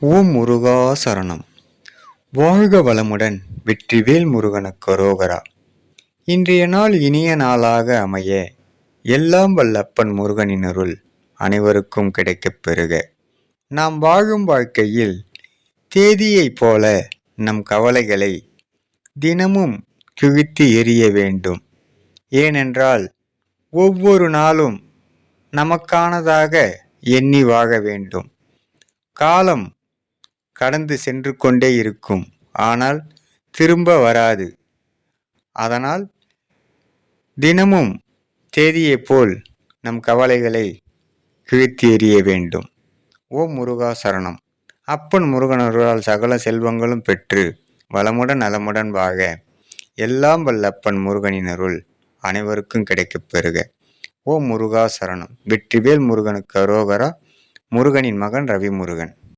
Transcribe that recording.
ஓம் முருகா சரணம். வாழ்க வளமுடன். வெற்றிவேல் முருகனுக்கு அரோகரா. இன்றைய நாள் இனிய நாளாக அமைய எல்லாம் வல்லப்பன் முருகனின் அருள் அனைவருக்கும் கிடைக்கப் பெறுக. நாம் வாழும் வாழ்க்கையில் தேதியைப் போல நம் கவலைகளை தினமும் கிழித்து எறிய வேண்டும். ஏனென்றால் ஒவ்வொரு நாளும் நமக்கானதாக எண்ணி வாழ வேண்டும். காலம் கடந்து சென்று கொண்டே இருக்கும், ஆனால் திரும்ப வராது. அதனால் தினமும் தேதியைப் போல் நம் கவலைகளை கிழித்து எறிய வேண்டும். ஓம் முருகா சரணம். அப்பன் முருகனருளால் சகல செல்வங்களும் பெற்று வளமுடன் நலமுடன் வாழ எல்லாம் வல்ல அப்பன் முருகனின் அருள் அனைவருக்கும் கிடைக்கப் பெறுக. ஓம் முருகா சரணம். வெற்றிவேல் முருகனுக்கு அரோகரா. முருகனின் மகன் ரவிமுருகன்.